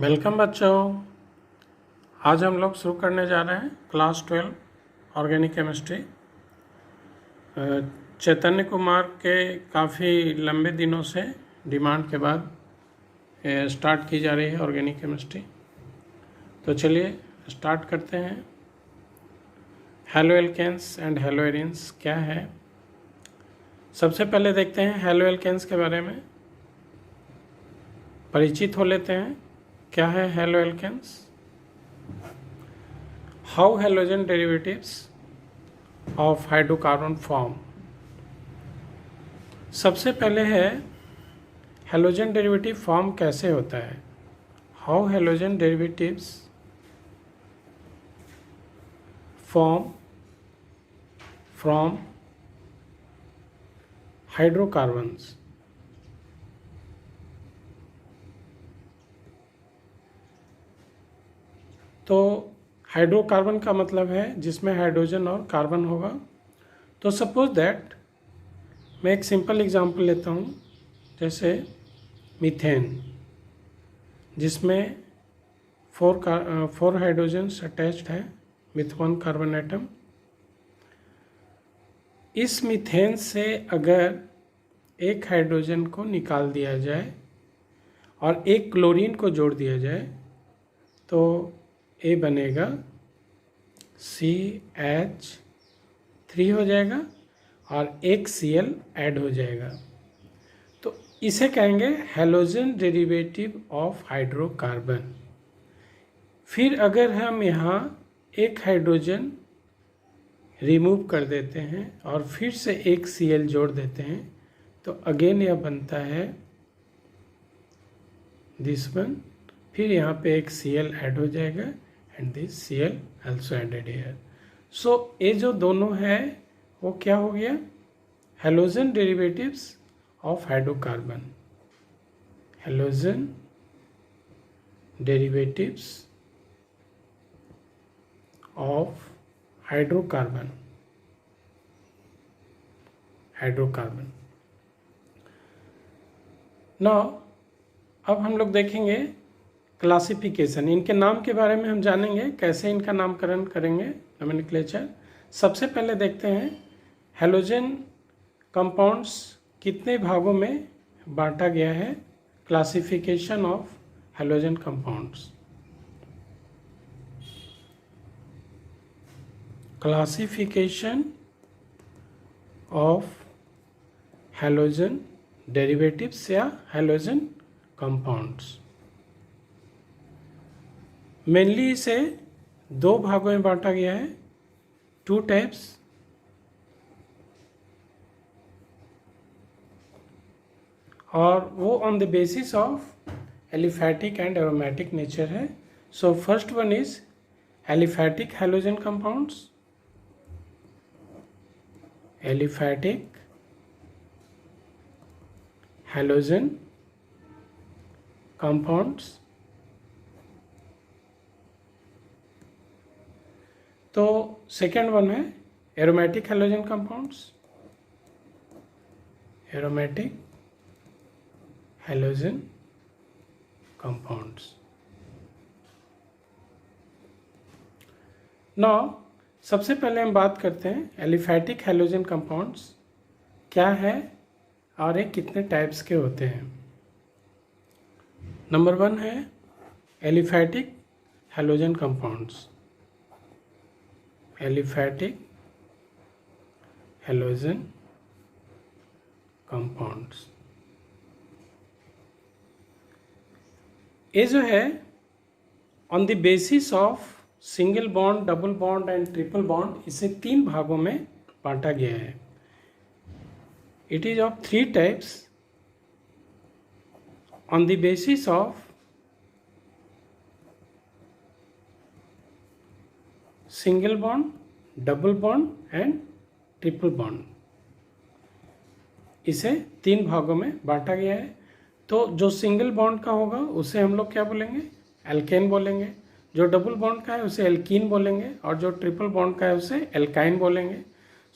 Welcome बच्चों। आज हम लोग शुरू करने जा रहे हैं क्लास 12 ऑर्गेनिक केमिस्ट्री। चैतन्य कुमार के काफ़ी लंबे दिनों से डिमांड के बाद स्टार्ट की जा रही है ऑर्गेनिक केमिस्ट्री। तो चलिए स्टार्ट करते हैं। हैलोएल्केन्स एंड हैलोएरिन्स क्या है, सबसे पहले देखते हैं हैलोएल्केन्स के बारे में परिचित हो लेते हैं। क्या है haloalkanes? How halogen derivatives of hydrocarbon form. सबसे पहले है हैलोजन डेरिवेटिव फॉर्म कैसे होता है। How halogen derivatives form from hydrocarbons. तो हाइड्रोकार्बन का मतलब है जिसमें हाइड्रोजन और कार्बन होगा। तो सपोज दैट मैं एक सिंपल एग्जांपल लेता हूँ, जैसे मीथेन, जिसमें फोर हाइड्रोजन्स अटैच्ड है विथ 1 कार्बन एटम। इस मीथेन से अगर एक हाइड्रोजन को निकाल दिया जाए और एक क्लोरीन को जोड़ दिया जाए तो ए बनेगा CH3 हो जाएगा और एक Cl ऐड हो जाएगा। तो इसे कहेंगे हैलोजन डेरिवेटिव ऑफ हाइड्रोकार्बन। फिर अगर हम यहाँ एक हाइड्रोजन रिमूव कर देते हैं और फिर से एक Cl जोड़ देते हैं तो अगेन यह बनता है दिस वन। फिर यहाँ पे एक Cl ऐड हो जाएगा and this Cl also added here. सो ये जो दोनों है वो क्या हो गया, halogen derivatives of hydrocarbon. Halogen derivatives of hydrocarbon. Now अब हम लोग देखेंगे क्लासिफिकेशन। इनके नाम के बारे में हम जानेंगे, कैसे इनका नामकरण करेंगे, नोमेनक्लेचर। सबसे पहले देखते हैं हैलोजन कंपाउंड्स कितने भागों में बांटा गया है। Classification of halogen compounds. Classification of halogen derivatives या हैलोजन कंपाउंड्स। मेनली इसे 2 भागों में बांटा गया है, 2 टाइप्स। और वो on the basis of aliphatic and aromatic nature है। So first one is aliphatic halogen compounds. Aliphatic halogen compounds. तो सेकेंड वन है aromatic halogen compounds. Aromatic halogen compounds. Now सबसे पहले हम बात करते हैं एलिफैटिक हैलोजन कंपाउंड्स क्या है और ये कितने टाइप्स के होते हैं। नंबर 1 है aliphatic halogen compounds. Aliphatic halogen compounds ये जो है on the basis of single bond, double bond and triple bond, इसे 3 भागों में बांटा गया है। It is of 3 types on the basis of single bond, double bond and triple bond. इसे 3 भागों में बांटा गया है। तो जो सिंगल बॉन्ड का होगा उसे हम लोग क्या बोलेंगे, एल्केन बोलेंगे। जो डबल बॉन्ड का है उसे एल्कीन बोलेंगे और जो ट्रिपल बॉन्ड का है उसे एल्काइन बोलेंगे।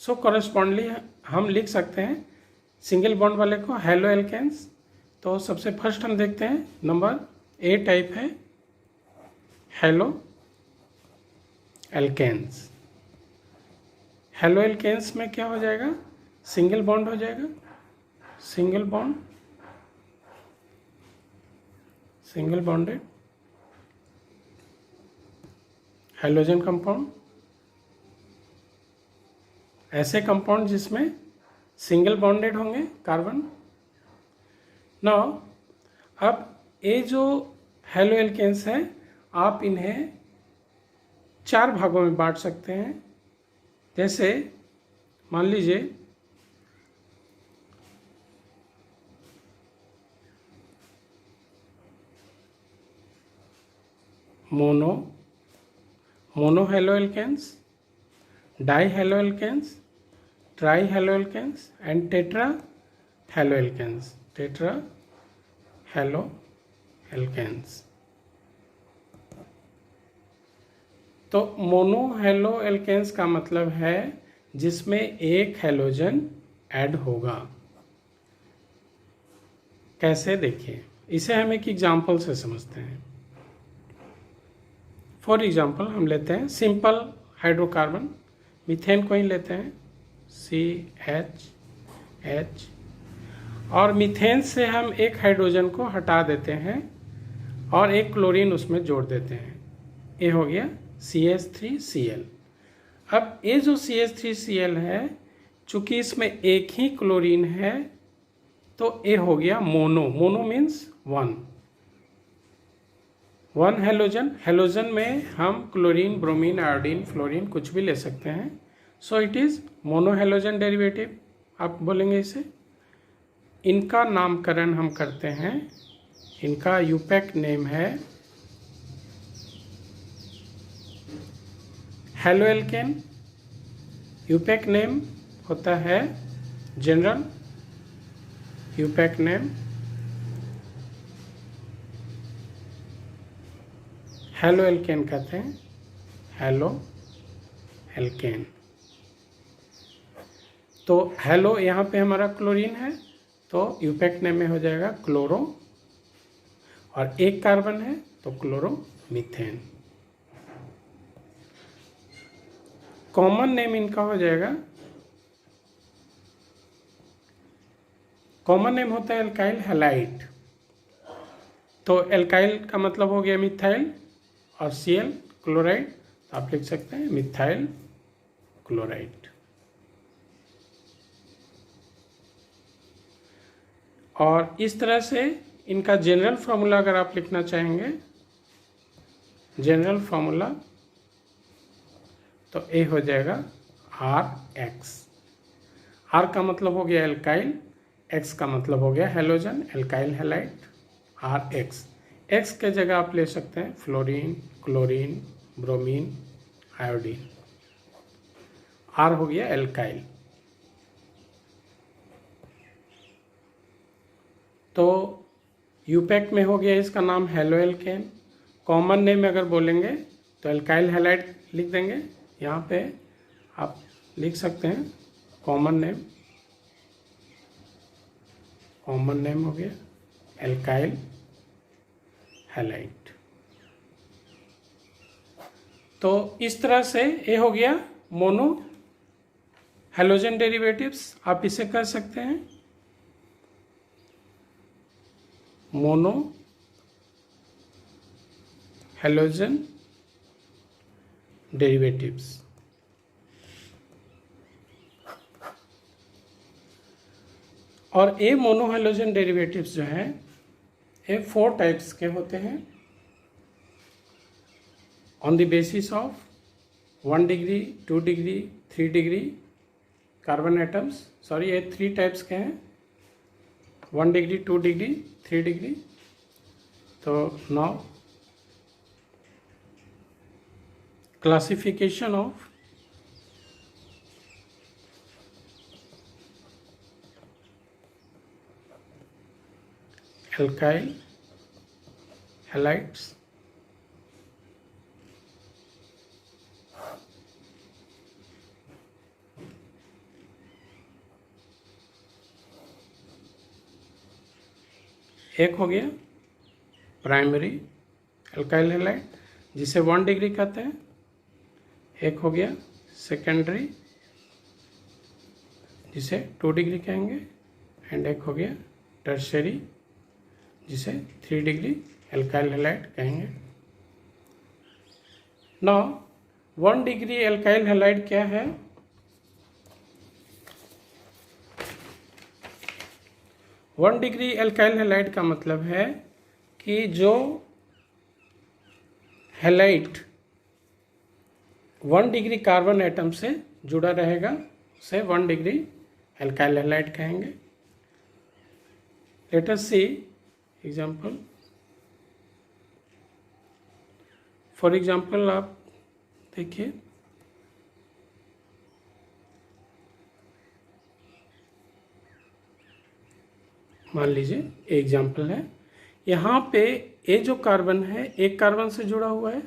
सो कॉरेस्पॉन्डली हम लिख सकते हैं सिंगल बॉन्ड वाले को हैलो एल्केन्स। तो सबसे फर्स्ट हम देखते हैं नंबर ए टाइप है हेलो एल्केन्स। हेलो एल्केन्स में क्या हो जाएगा, सिंगल बॉन्ड हो जाएगा, single bond, single bonded hydrogen compound. ऐसे कंपाउंड जिसमें सिंगल बॉन्डेड होंगे कार्बन। नाउ अब ये जो हेलो एल्केन्स है, आप इन्हें 4 भागों में बांट सकते हैं। जैसे मान लीजिए mono haloalkanes, di haloalkanes, tri haloalkanes and tetra haloalkanes, tetra haloalkanes. तो मोनो हेलो एल्केन्स का मतलब है जिसमें एक हेलोजन ऐड होगा। कैसे, देखिए, इसे हम एक एग्जाम्पल से समझते हैं। फॉर एग्जाम्पल हम लेते हैं सिंपल हाइड्रोकार्बन, मीथेन को ही लेते हैं, CH, और मीथेन से हम एक हाइड्रोजन को हटा देते हैं और एक क्लोरीन उसमें जोड़ देते हैं। ये हो गया CH3Cl। अब ये जो CH3Cl है, चूंकि इसमें एक ही क्लोरीन है तो ये हो गया mono. Mono means one halogen. Halogen में हम क्लोरीन, ब्रोमीन, आयोडीन, फ्लोरीन कुछ भी ले सकते हैं। So it is mono halogen derivative आप बोलेंगे इसे। इनका नामकरण हम करते हैं, इनका यूपैक नेम है हेलो एल्केन। यूपैक नेम होता है जनरल यूपैक नेम, हेलो एल्केन कहते हैं, हेलो एल्केन। तो हेलो यहाँ पे हमारा क्लोरीन है तो यूपैक नेम में हो जाएगा क्लोरो, और एक कार्बन है तो क्लोरोमीथेन। कॉमन नेम इनका हो जाएगा, कॉमन नेम होता है एल्काइल हैलाइड। तो एल्काइल का मतलब हो गया मिथाइल और Cl क्लोराइड, तो आप लिख सकते हैं मिथाइल क्लोराइड। और इस तरह से इनका जनरल फार्मूला अगर आप लिखना चाहेंगे, जनरल फार्मूला, तो ए हो जाएगा RX। R का मतलब हो गया एल्काइल, X का मतलब हो गया halogen, alkyl halide, RX। X के जगह आप ले सकते हैं fluorine, chlorine, bromine, iodine. R हो गया एल्काइल। तो यूपैक में हो गया इसका नाम हेलो एल्केन। कॉमन नेम में अगर बोलेंगे तो एल्काइल हैलाइड लिख देंगे। यहाँ पे आप लिख सकते हैं कॉमन नेम, कॉमन नेम हो गया एल्काइल हैलाइड। तो इस तरह से ये हो गया मोनो हेलोजन डेरिवेटिव्स। आप इसे कर सकते हैं मोनो हेलोजन डेरिवेटिव्स। और ये मोनो हेलोजन डेरिवेटिव्स जो हैं ये 4 टाइप्स के होते हैं on the basis of 1 degree, 2 degree, 3 degree carbon atoms. Sorry, ये 3 टाइप्स के हैं, 1 डिग्री, 2 डिग्री, 3 डिग्री। तो now classification of alkyl halides. एक हो गया प्राइमरी एल्काइल हैलाइड, जिसे 1 डिग्री कहते हैं, एक हो गया सेकेंडरी जिसे 2 डिग्री कहेंगे, एंड एक हो गया टर्शरी जिसे 3 डिग्री एल्काइल हैलाइड कहेंगे। नाउ 1 डिग्री एल्काइल हैलाइड क्या है? 1 डिग्री एल्काइल हैलाइड का मतलब है कि जो हैलाइड 1 डिग्री कार्बन एटम से जुड़ा रहेगा उसे 1 डिग्री एल्काइल हैलाइड कहेंगे। Let us see example. For example आप देखिए, मान लीजिए एग्जाम्पल है, यहाँ पे ए जो कार्बन है एक कार्बन से जुड़ा हुआ है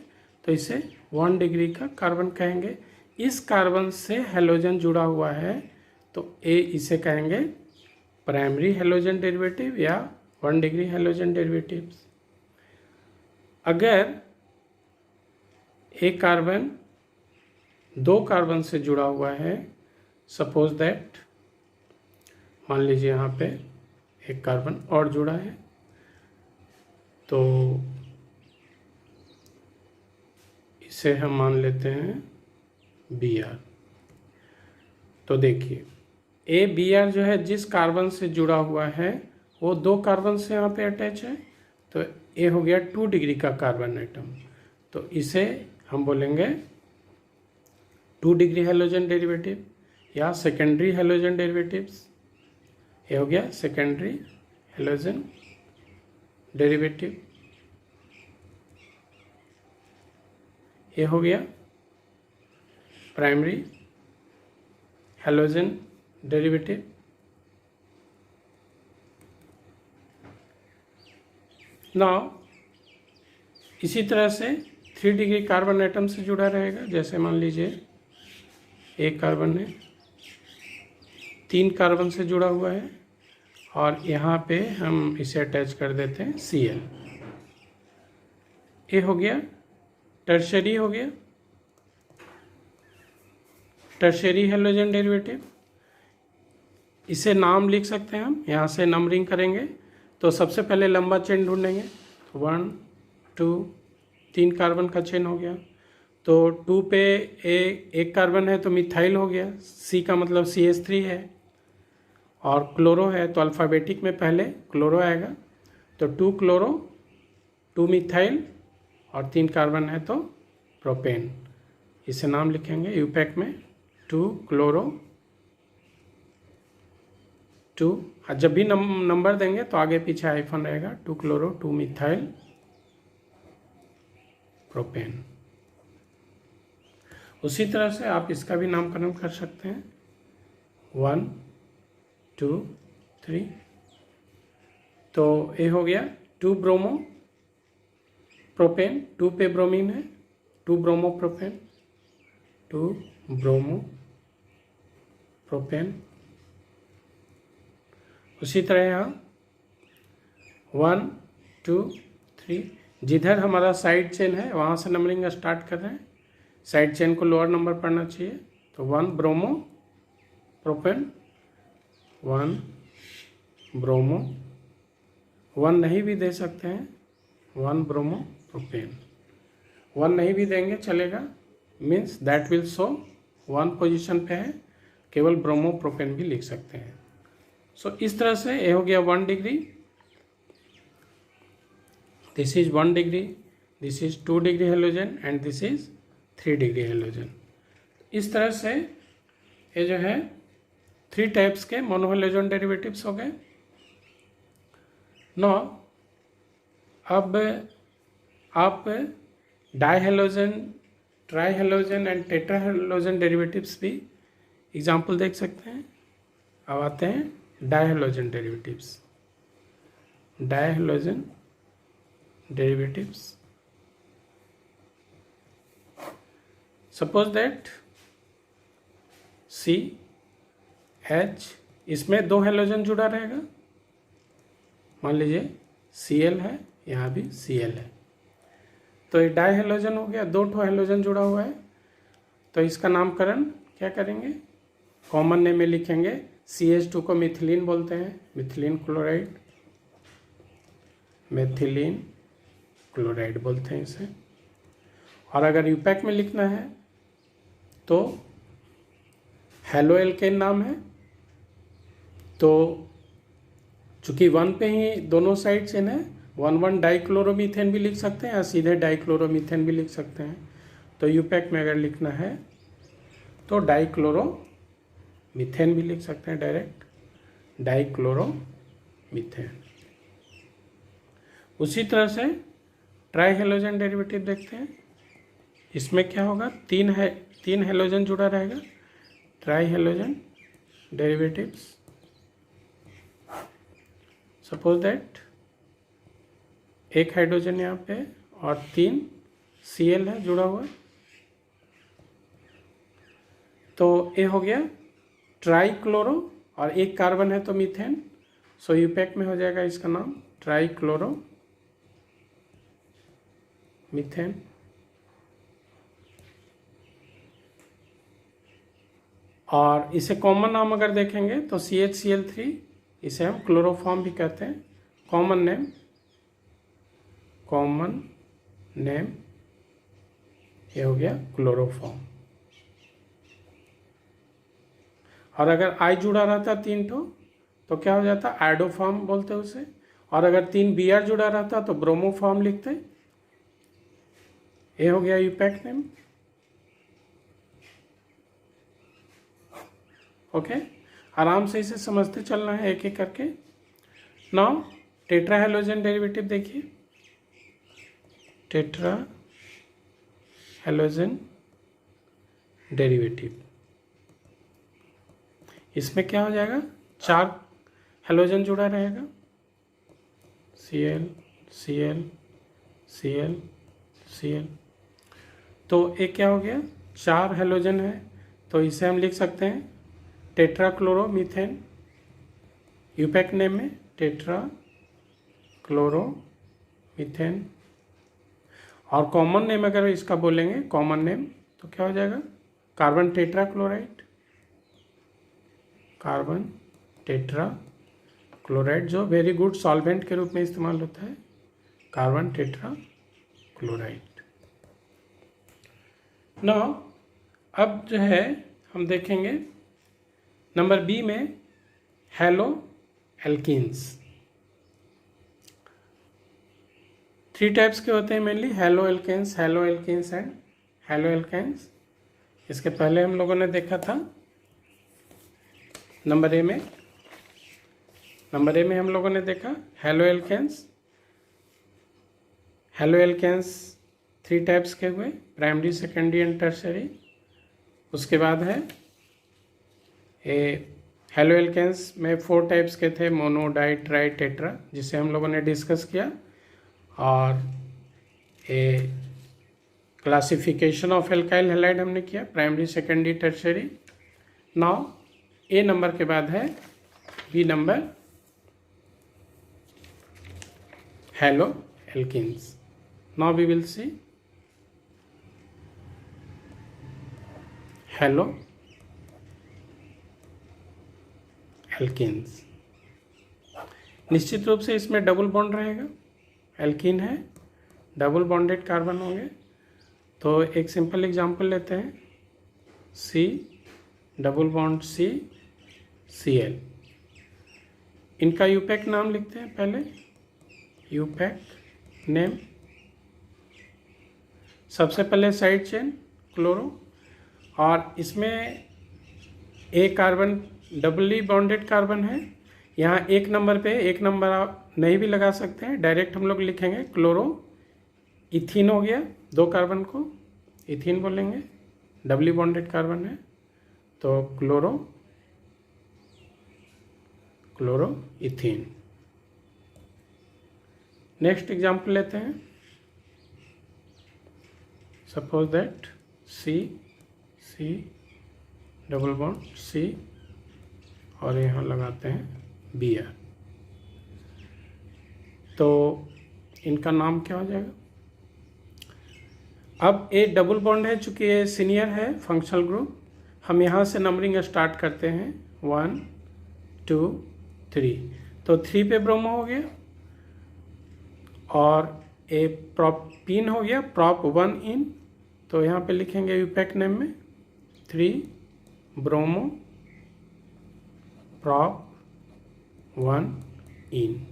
तो इसे 1 डिग्री का कार्बन कहेंगे। इस कार्बन से हैलोजन जुड़ा हुआ है तो इसे कहेंगे प्राइमरी हैलोजन डेरिवेटिव या 1 डिग्री हैलोजन डेरिवेटिव। अगर एक कार्बन 2 कार्बन से जुड़ा हुआ है, सपोज दैट, मान लीजिए यहाँ पे एक कार्बन और जुड़ा है, तो इसे हम मान लेते हैं Br। तो देखिए Br जो है जिस कार्बन से जुड़ा हुआ है वो 2 कार्बन से यहाँ पे अटैच है, तो A हो गया 2 डिग्री का कार्बन एटम, तो इसे हम बोलेंगे 2 डिग्री हैलोजन डेरिवेटिव या सेकेंडरी हैलोजन डेरिवेटिव्स। ये हो गया सेकेंडरी हैलोजन डेरिवेटिव, ये हो गया प्राइमरी हैलोजन डेरिवेटिव। नाउ इसी तरह से 3 डिग्री कार्बन एटम से जुड़ा रहेगा। जैसे मान लीजिए एक कार्बन है 3 कार्बन से जुड़ा हुआ है और यहाँ पे हम इसे अटैच कर देते हैं Cl। ये हो गया टर्शरी, हो गया टर्शरी हैलोजन डेरिवेटिव। इसे नाम लिख सकते हैं हम, यहाँ से नंबरिंग करेंगे तो सबसे पहले लंबा चेन ढूंढेंगे, 1 2 3 कार्बन का चेन हो गया। तो 2 पे एक कार्बन है तो मिथाइल हो गया, C का मतलब CH3 है, और क्लोरो है तो अल्फ़ाबेटिक में पहले क्लोरो आएगा, तो 2 क्लोरो 2 मिथाइल और 3 कार्बन है तो प्रोपेन। इसे नाम लिखेंगे यूपैक में 2 क्लोरो 2, जब भी नंबर देंगे तो आगे पीछे हाइफन रहेगा, 2 क्लोरो 2 मिथाइल प्रोपेन। उसी तरह से आप इसका भी नामकरण कर सकते हैं, 1 2 3। तो ये हो गया 2 ब्रोमो प्रोपेन, 2 पे ब्रोमीन है, 2 ब्रोमो प्रोपेन, 2 ब्रोमो प्रोपेन। उसी तरह यहाँ 1 2 3, जिधर हमारा साइड चेन है वहाँ से नंबरिंग स्टार्ट कर रहे हैं, साइड चेन को लोअर नंबर पढ़ना चाहिए। तो 1 ब्रोमो प्रोपेन, 1 ब्रोमो, 1 नहीं भी दे सकते हैं, 1 ब्रोमो प्रोपेन। 1 नहीं भी देंगे चलेगा, means that will show 1 position पे है, केवल ब्रोमो प्रोपेन भी लिख सकते हैं। सो इस तरह से ये हो गया 1 degree, this is 1 degree, this is 2 degree halogen and this is 3 degree halogen. इस तरह से ये जो है 3 टाइप्स के मोनोहेलोजन डेरिवेटिव्स हो गए। नो अब आप dihalogen, trihalogen and tetrahalogen derivatives भी एग्जाम्पल देख सकते हैं। अब आते हैं dihalogen derivatives. Dihalogen derivatives, suppose that CH, इसमें 2 हेलोजन जुड़ा रहेगा, मान लीजिए Cl है, यहाँ भी Cl है। तो ये डाई हेलोजन हो गया, 2 ठो हेलोजन जुड़ा हुआ है, तो इसका नामकरण क्या करेंगे, कॉमन नेम में लिखेंगे। CH2 को मिथिलीन बोलते हैं, मिथिलीन क्लोराइड, मिथिलीन क्लोराइड बोलते हैं इसे। और अगर यूपैक में लिखना है तो हेलो एल्केन नाम है, तो चूंकि 1 पे ही दोनों साइड से है, 1,1 डाइक्लोरोमीथेन भी लिख सकते हैं या सीधे डाइक्लोरोमीथेन भी लिख सकते हैं। तो यूपैक में अगर लिखना है तो डाइक्लोरोमीथेन भी लिख सकते हैं, डायरेक्ट डाइक्लोरोमीथेन। उसी तरह से ट्राई हेलोजन डेरिवेटिव देखते हैं। इसमें क्या होगा, 3 हेलोजन जुड़ा रहेगा, try halogen derivatives. Suppose that एक हाइड्रोजन यहाँ पे और 3 Cl है जुड़ा हुआ, तो ये हो गया ट्राई क्लोरो, और एक कार्बन है तो मीथेन, सो यूपैक में हो जाएगा इसका नाम ट्राई क्लोरो मीथेन। और इसे कॉमन नाम अगर देखेंगे तो CHCl3, इसे हम क्लोरोफॉर्म भी कहते हैं। कॉमन नेम ये हो गया क्लोरोफॉर्म। और अगर आई जुड़ा रहता 3 ठो तो क्या हो जाता, आइडोफॉर्म बोलते उसे। और अगर 3 Br जुड़ा रहता तो ब्रोमोफॉर्म लिखते। ये हो गया यूपैक नेम। ओके, आराम से इसे समझते चलना है एक एक करके। नाउ टेट्रा हेलोजन डेरिवेटिव देखिए, टेट्रा हेलोजन डेरिवेटिव, इसमें क्या हो जाएगा, 4 हेलोजन जुड़ा रहेगा, Cl Cl Cl Cl। तो एक क्या हो गया, 4 हेलोजन है, तो इसे हम लिख सकते हैं टेट्रा क्लोरोमीथेन, यूपैक नेम में टेट्रा क्लोरोमीथेन। और कॉमन नेम अगर इसका बोलेंगे कॉमन नेम तो क्या हो जाएगा, carbon tetra chloride, carbon tetra chloride, जो वेरी गुड सॉल्वेंट के रूप में इस्तेमाल होता है, कार्बन टेट्रा क्लोराइड। नाउ अब जो है हम देखेंगे नंबर बी में हेलो एल्कीन्स। 3 टाइप्स के होते हैं mainly, haloalkanes and haloalkanes. इसके पहले हम लोगों ने देखा था नंबर ए में हम लोगों ने देखा हेलो एल्केन्स 3 टाइप्स के हुए, प्राइमरी, सेकेंडरी एंड टर्शरी। उसके बाद है हेलो एल्केन्स में 4 टाइप्स के थे, मोनो, डाई, ट्राई, टेट्रा, जिसे हम लोगों ने डिस्कस किया। और क्लासिफिकेशन ऑफ एल्काइल हैलाइड हमने किया, primary, secondary, tertiary. Now A number के बाद है B number, haloalkenes. Now we will see haloalkenes. निश्चित रूप से इसमें डबल बॉन्ड रहेगा, एल्कीन है, डबल बॉन्डेड कार्बन होंगे। तो एक सिंपल एग्जांपल लेते हैं, C double bond C Cl। इनका यूपैक नाम लिखते हैं पहले, यूपैक नेम। सबसे पहले साइड चेन क्लोरो, और इसमें एक कार्बन डबली बॉन्डेड कार्बन है। यहाँ 1 नंबर पे 1 नंबर आप नहीं भी लगा सकते हैं, डायरेक्ट हम लोग लिखेंगे क्लोरो इथीन हो गया, 2 कार्बन को इथीन बोलेंगे, डबली बॉन्डेड कार्बन है, तो क्लोरो इथीन। नेक्स्ट एग्जाम्पल लेते हैं, suppose that C double bond C, और यहाँ लगाते हैं Br। तो इनका नाम क्या हो जाएगा, अब ए डबल बॉन्ड है, चूँकि ये सीनियर है फंक्शनल ग्रुप, हम यहाँ से नंबरिंग स्टार्ट करते हैं 1 2 3, तो 3 पे ब्रोमो हो गया और ए प्रोपीन हो गया, प्रॉप 1 इन, तो यहाँ पे लिखेंगे यूपैक नेम में 3 ब्रोमो प्रॉप 1 इन।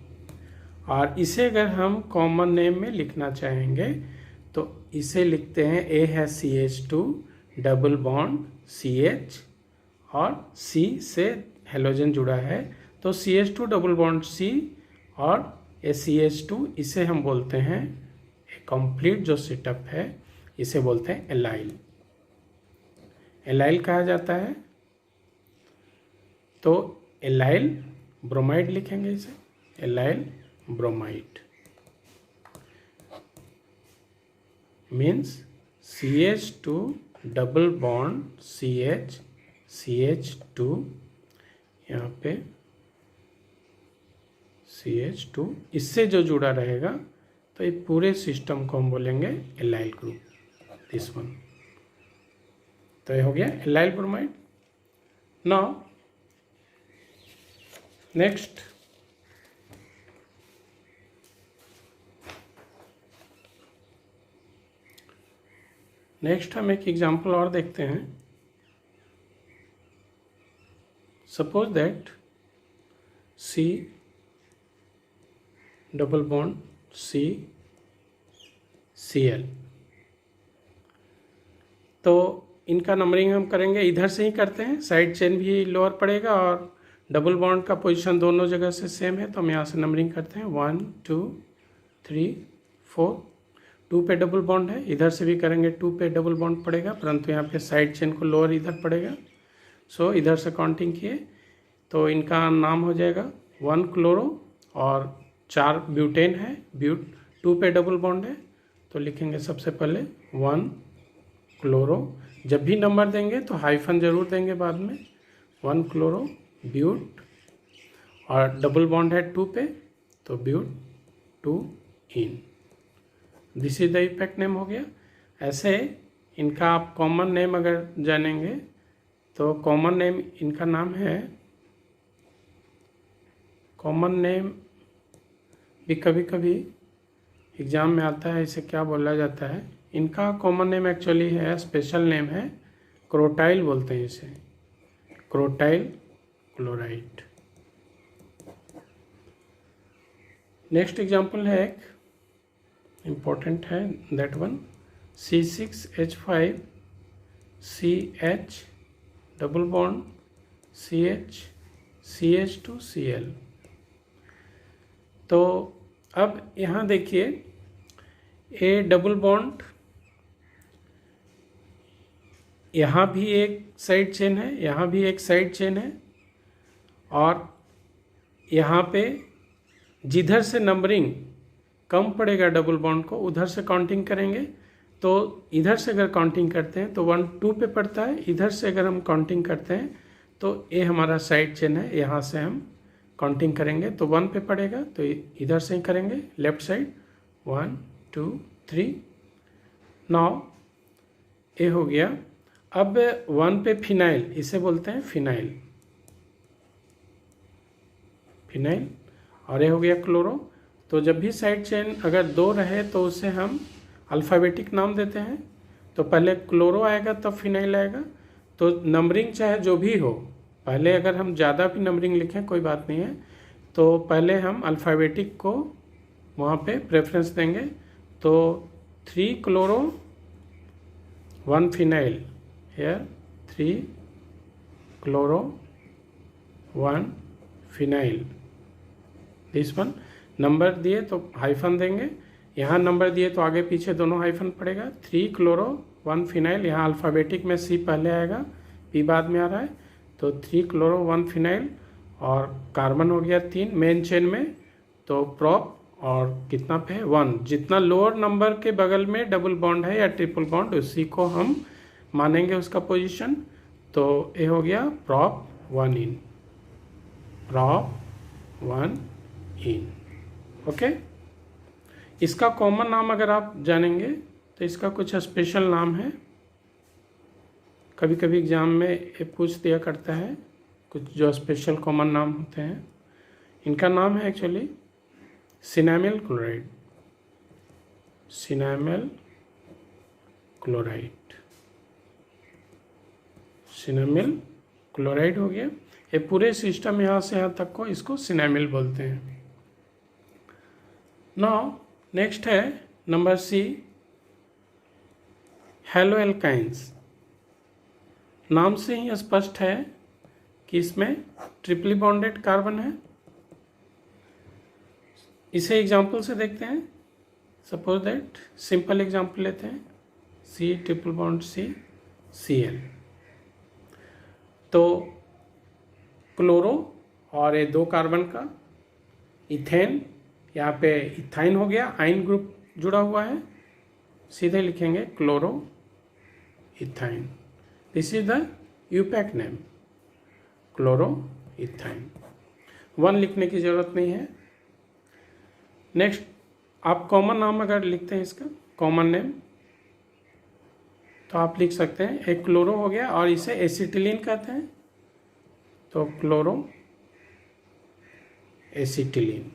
और इसे अगर हम कॉमन नेम में लिखना चाहेंगे तो इसे लिखते हैं, ए है CH2 डबल बॉन्ड CH और C से हेलोजन जुड़ा है, तो CH2 डबल बॉन्ड C और ए CH2, इसे हम बोलते हैं कंप्लीट जो सेटअप है इसे बोलते हैं एलाइल। एलाइल कहा जाता है, तो एलाइल ब्रोमाइड लिखेंगे इसे, allyl bromide means CH2 double bond CH CH2, यहाँ पे CH2, इससे जो जुड़ा रहेगा तो ये पूरे सिस्टम को हम बोलेंगे एलाइल ग्रुप, दिस वन। तो ये हो गया एलाइल ब्रोमाइड। नाउ नेक्स्ट हम एक एग्जाम्पल और देखते हैं। Suppose that C double bond C Cl, तो इनका नंबरिंग हम करेंगे इधर से ही करते हैं, साइड चेन भी लोअर पड़ेगा और डबल बॉन्ड का पोजीशन दोनों जगह से सेम है, तो हम यहाँ से नंबरिंग करते हैं 1 2 3 4। 2 पे डबल बॉन्ड है, इधर से भी करेंगे 2 पे डबल बॉन्ड पड़ेगा, परंतु यहाँ पे साइड चेन को लोअर इधर पड़ेगा, सो इधर से काउंटिंग किए तो इनका नाम हो जाएगा 1 क्लोरो और 4 ब्यूटेन है, 2 पे डबल बॉन्ड है, तो लिखेंगे सबसे पहले 1 क्लोरो, जब भी नंबर देंगे तो हाइफन जरूर देंगे बाद में, 1 क्लोरो ब्यूट, और डबल बॉन्ड है 2 पे तो but 2 yne, this is the effect name हो गया। ऐसे इनका आप कॉमन नेम अगर जानेंगे तो कॉमन नेम इनका नाम है, कॉमन नेम भी कभी कभी एग्ज़ाम में आता है, इसे क्या बोला जाता है, इनका कॉमन नेम एक्चुअली है, स्पेशल नेम है, क्रोटाइल बोलते हैं इसे, क्रोटाइल क्लोराइड। नेक्स्ट एग्जांपल है एक इम्पोर्टेंट है, that one C6H5 CH double bond CH CH2 Cl। तो अब यहाँ देखिए ए डबल बॉन्ड, यहाँ भी एक साइड चेन है, यहाँ भी एक साइड चेन है, और यहाँ पे जिधर से नंबरिंग कम पड़ेगा डबल बॉन्ड को उधर से काउंटिंग करेंगे, तो इधर से अगर काउंटिंग करते हैं तो 1 2 पे पड़ता है, इधर से अगर हम काउंटिंग करते हैं तो ये हमारा साइड चेन है, यहाँ से हम काउंटिंग करेंगे तो 1 पे पड़ेगा, तो इधर से ही करेंगे लेफ्ट साइड 1 2 3। नाउ ये हो गया। अब 1 पे फिनाइल, इसे बोलते हैं फिनाइल, फिनाइल, और ये हो गया क्लोरो। तो जब भी साइड चेन अगर 2 रहे तो उसे हम अल्फ़ाबेटिक नाम देते हैं, तो पहले क्लोरो आएगा तब फिनाइल आएगा, तो नंबरिंग चाहे जो भी हो, पहले अगर हम ज़्यादा भी नंबरिंग लिखें कोई बात नहीं है, तो पहले हम अल्फ़ाबेटिक को वहाँ पे प्रेफरेंस देंगे, तो 3 chloro 1 phenyl, here 3 chloro 1 phenyl, this one. Number दिए तो हाइफन देंगे, यहाँ नंबर दिए तो आगे पीछे दोनों हाइफन पड़ेगा, 3 क्लोरो 1 फिनाइल, यहाँ अल्फ़ाबेटिक में C पहले आएगा P बाद में आ रहा है, तो 3 क्लोरो 1 फिनाइल, और कार्बन हो गया 3 मेन चेन में, तो प्रॉप, और कितना पे है 1, जितना लोअर नंबर के बगल में डबल बॉन्ड है या ट्रिपल बॉन्ड उसी को हम मानेंगे उसका पोजीशन, तो ये हो गया प्रॉप 1 इन, प्रॉप 1 इन, ओके। इसका कॉमन नाम अगर आप जानेंगे तो इसका कुछ स्पेशल नाम है, कभी कभी एग्ज़ाम में ये पूछ दिया करता है कुछ जो स्पेशल कॉमन नाम होते हैं। इनका नाम है एक्चुअली सिनेमिल क्लोराइड, सिनेमिल क्लोराइड, सिनेमिल क्लोराइड हो गया। ये पूरे सिस्टम यहाँ से यहाँ तक को इसको सिनेमिल बोलते हैं। नाउ नेक्स्ट है नंबर सी, हैलो एल्काइंस। नाम से ही स्पष्ट है कि इसमें ट्रिपली बॉन्डेड कार्बन है। इसे एग्जाम्पल से देखते हैं। सपोज दैट सिंपल एग्जाम्पल लेते हैं, C triple bond C Cl। तो क्लोरो और ये 2 कार्बन का इथेन, यहाँ पे इथाइन हो गया, आइन ग्रुप जुड़ा हुआ है, सीधे लिखेंगे chloro ethyne. This is the IUPAC name, chloro ethyne. 1 लिखने की ज़रूरत नहीं है। नेक्स्ट, आप कॉमन नाम अगर लिखते हैं इसका कॉमन नेम, तो आप लिख सकते हैं एक क्लोरो हो गया और इसे एसिटिलीन कहते हैं, तो क्लोरो एसिटिलीन।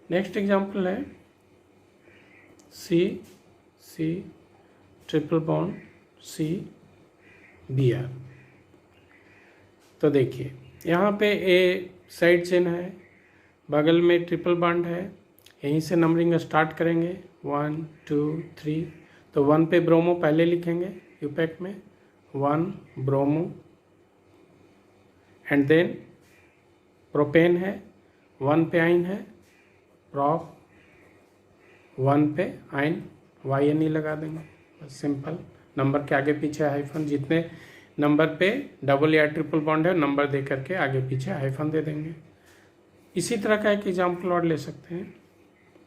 नेक्स्ट एग्जाम्पल है C triple bond C Br। तो देखिए यहाँ पे ए साइड चेन है, बगल में ट्रिपल बॉन्ड है, यहीं से नंबरिंग स्टार्ट करेंगे 1 2 3। तो 1 पे ब्रोमो पहले लिखेंगे यूपैक में, 1 ब्रोमो, एंड देन प्रोपेन है, 1 पे आइन है, प्रॉप, 1 पे आइन, YNE लगा देंगे, बस सिंपल। नंबर के आगे पीछे हाइफन, जितने नंबर पे डबल या ट्रिपल बॉन्ड है नंबर दे करके आगे पीछे हाइफन दे देंगे। इसी तरह का एक एग्जाम्पल और ले सकते हैं।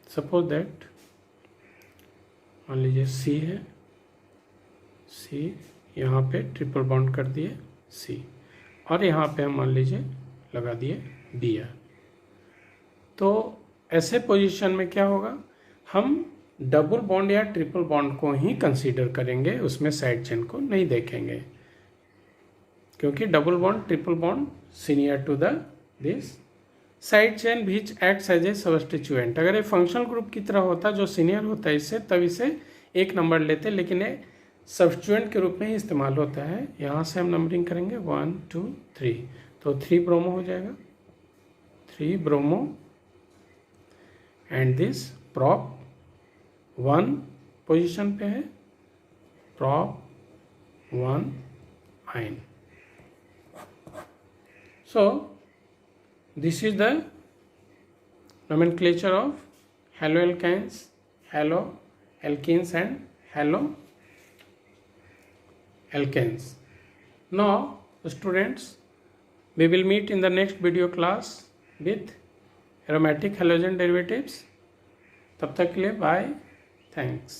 सपोज दैट मान लीजिए सी है, सी यहाँ पे ट्रिपल बॉन्ड कर दिए सी, और यहाँ पे हम मान लीजिए लगा दिए Br। तो ऐसे पोजीशन में क्या होगा, हम डबल बॉन्ड या ट्रिपल बॉन्ड को ही कंसीडर करेंगे, उसमें साइड चेन को नहीं देखेंगे, क्योंकि double bond triple bond senior to the this side chain which acts as a substituent. अगर ये फंक्शनल ग्रुप की तरह होता जो सीनियर होता है इससे, तब इसे 1 नंबर लेते, लेकिन ये सब्स्टिट्यूएंट के रूप में ही इस्तेमाल होता है। यहाँ से हम नंबरिंग करेंगे 1 2 3, तो 3 ब्रोमो हो जाएगा, 3 bromo, and this prop 1 position पे है, प्रॉप 1 आइन। So this is the nomenclature of haloalkanes, haloalkenes and haloalkanes. Now students, we will meet in the next video class with aromatic halogen derivatives. तब तक के लिए bye, thanks.